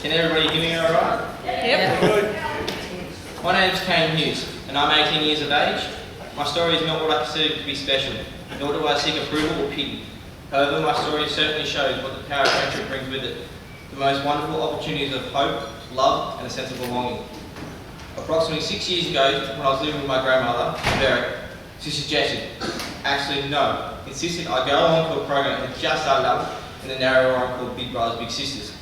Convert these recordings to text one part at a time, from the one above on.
Can everybody hear me all right? Yep. My name's Kayne and I'm 18 years of age. My story is not what I consider to be special, nor do I seek approval or pity. However, my story certainly shows what the power of friendship brings with it. The most wonderful opportunities of hope, love and a sense of belonging. Approximately 6 years ago, when I was living with my grandmother, Derek, she suggested, insisted I go along to a program that had just started up in the narrow area called Big Brothers Big Sisters.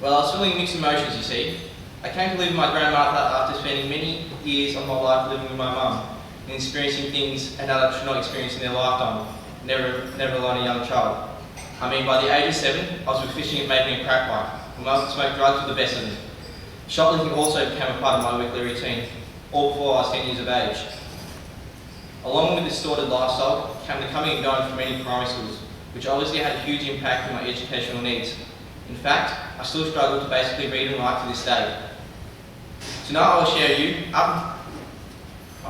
Well, I was feeling mixed emotions, you see. I came to live with my grandmother after spending many years of my life living with my mum and experiencing things adults should not experience in their lifetime, never alone a young child. I mean, by the age of 7, I was fishing and making a crack pipe, and I would smoke drugs with the best of them. Shoplifting also became a part of my weekly routine, all before I was 10 years of age. Along with this distorted lifestyle came the coming and going from many primary schools, which obviously had a huge impact on my educational needs. In fact, I still struggle to basically read and write to this day. Tonight I will share with you, up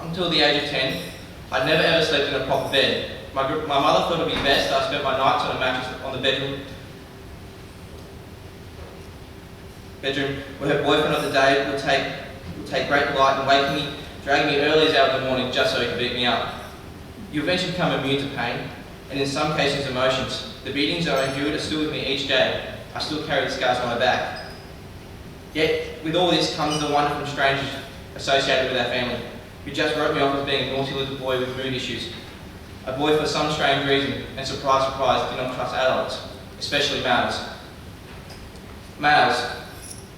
until the age of 10, I'd never ever slept in a proper bed. My mother thought it would be best that I spent my nights on a mattress on the bedroom where her boyfriend of the day would take great delight in waking me, dragging me early as out of the morning just so he could beat me up. You eventually become immune to pain, and in some cases emotions. The beatings I endured are still with me each day. I still carry the scars on my back. Yet, with all this comes the wonder from strangers associated with our family, who just wrote me off as being a naughty little boy with mood issues. A boy for some strange reason, and surprise, surprise, did not trust adults, especially males. Males.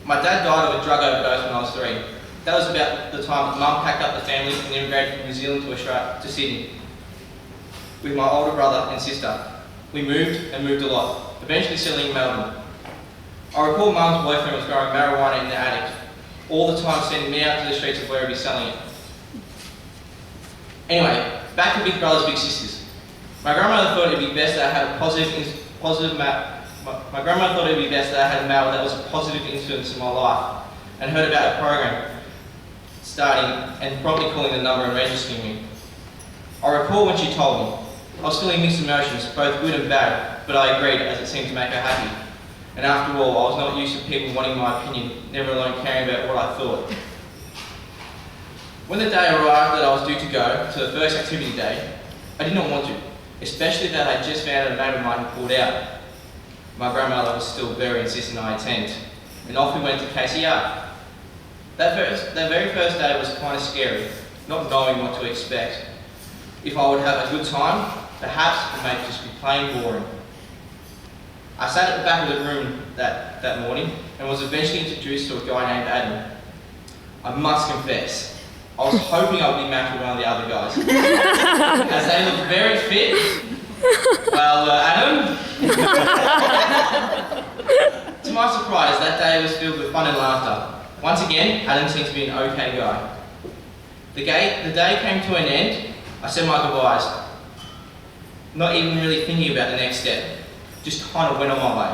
My dad died of a drug overdose when I was 3. That was about the time that Mum packed up the family and immigrated from New Zealand to Sydney with my older brother and sister. We moved and moved a lot, eventually settling in Melbourne. I recall Mum's boyfriend was growing marijuana in the attic, all the time sending me out to the streets of where he'd be selling it. Anyway, back to Big Brothers Big Sisters. My grandmother thought it'd be best that I had a My grandmother thought it'd be best that I had a male that was a positive influence in my life, and heard about a program starting and promptly calling the number and registering me. I recall when she told me. I was feeling mixed emotions, both good and bad, but I agreed as it seemed to make her happy. And after all, I was not used to people wanting my opinion, never alone caring about what I thought. When the day arrived that I was due to go to the first activity day, I did not want to, especially that I just found a mate of mine who pulled out. My grandmother was still very insistent I attend, and off we went to KCR. That very first day was kind of scary, not knowing what to expect. If I would have a good time, perhaps it may just be plain boring. I sat at the back of the room that morning and was eventually introduced to a guy named Adam. I must confess, I was hoping I would be matched with one of the other guys. As they looked very fit. Well, Adam? To my surprise, that day was filled with fun and laughter. Once again, Adam seemed to be an okay guy. The day came to an end. I said my goodbyes, not even really thinking about the next step, just kind of went on my way.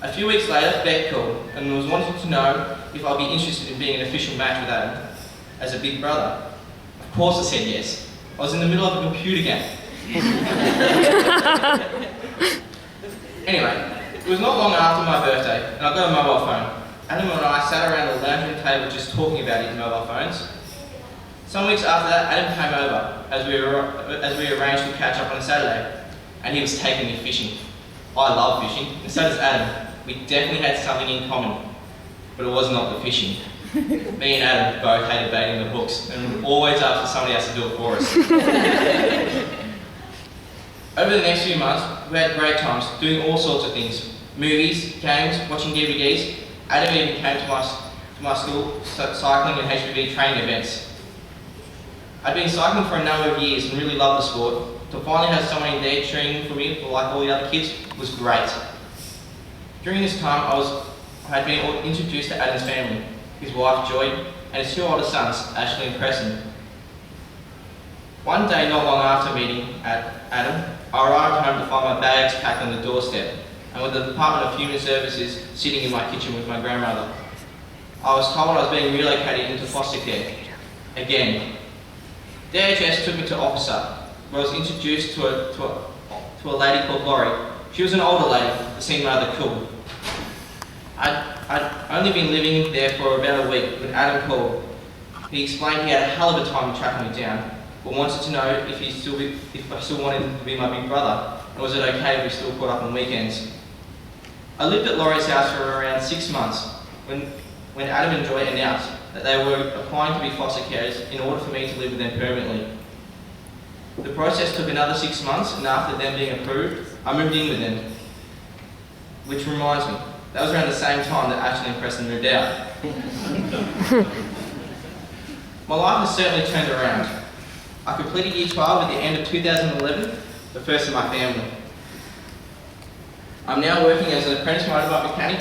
A few weeks later, Beck called and was wanting to know if I'd be interested in being an official match with Adam as a big brother. Of course I said yes. I was in the middle of a computer game. Anyway, it was not long after my birthday and I got a mobile phone. Adam and I sat around the lounge room table just talking about his mobile phones. Some weeks after that, Adam came over as we arranged to catch up on a Saturday, and he was taking me fishing. I love fishing, and so does Adam. We definitely had something in common, but it was not the fishing. Me and Adam both hated baiting the hooks, and we were always up for somebody else to do it for us. Over the next few months, we had great times doing all sorts of things: movies, games, watching DVDs. Adam even came to my school cycling and HPV training events. I'd been cycling for a number of years and really loved the sport. To finally have someone in there cheering for me like all the other kids was great. During this time, I had been introduced to Adam's family, his wife Joy, and his 2 older sons, Ashley and Preston. One day, not long after meeting Adam, I arrived home to find my bags packed on the doorstep, and with the Department of Human Services sitting in my kitchen with my grandmother. I was told I was being relocated into foster care. Again. DHS took me to Officer, where I was introduced to a lady called Laurie. She was an older lady that seemed rather cool. I'd only been living there for about a week when Adam called. He explained he had a hell of a time tracking me down, but wanted to know if I still wanted him to be my big brother, and was it okay if we still caught up on weekends. I lived at Laurie's house for around 6 months when Adam and Joy announced that they were applying to be foster carers in order for me to live with them permanently. The process took another 6 months, and after them being approved, I moved in with them. Which reminds me, that was around the same time that Ashley and Preston moved out. My life has certainly turned around. I completed Year 12 at the end of 2011, the first in my family. I'm now working as an apprentice motorbike mechanic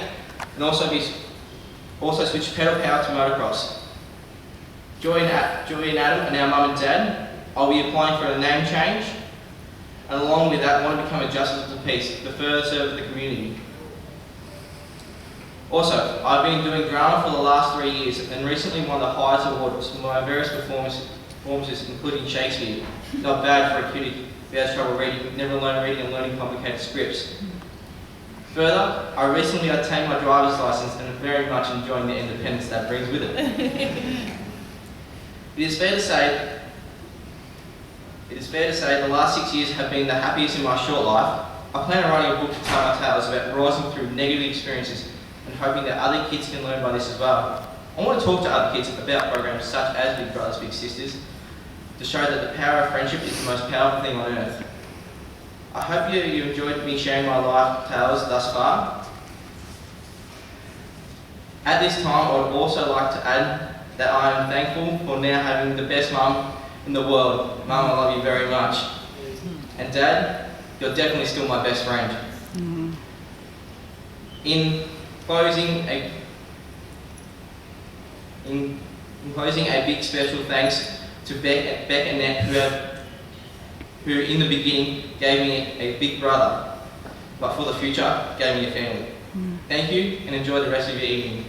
and also switched pedal power to motocross. Joy and Adam are now mum and dad. I'll be applying for a name change, and along with that, I want to become a justice of the peace to further serve the community. Also, I've been doing drama for the last 3 years and recently won the highest awards for my various performances, including Shakespeare. Not bad for a kid who has trouble reading, never learned reading and learning complicated scripts. Further, I recently obtained my driver's license and am very much enjoying the independence that brings with it. It is fair to say the last 6 years have been the happiest in my short life. I plan on writing a book to tell my tales about rising through negative experiences and hoping that other kids can learn by this as well. I want to talk to other kids about programs such as Big Brothers Big Sisters to show that the power of friendship is the most powerful thing on earth. I hope you enjoyed me sharing my life tales thus far. At this time, I would also like to add that I am thankful for now having the best mum in the world. Mum, I love you very much. And Dad, you're definitely still my best friend. In closing, a big special thanks to Beck and Nat, who in the beginning gave me a big brother, but for the future gave me a family. Thank you and enjoy the rest of your evening.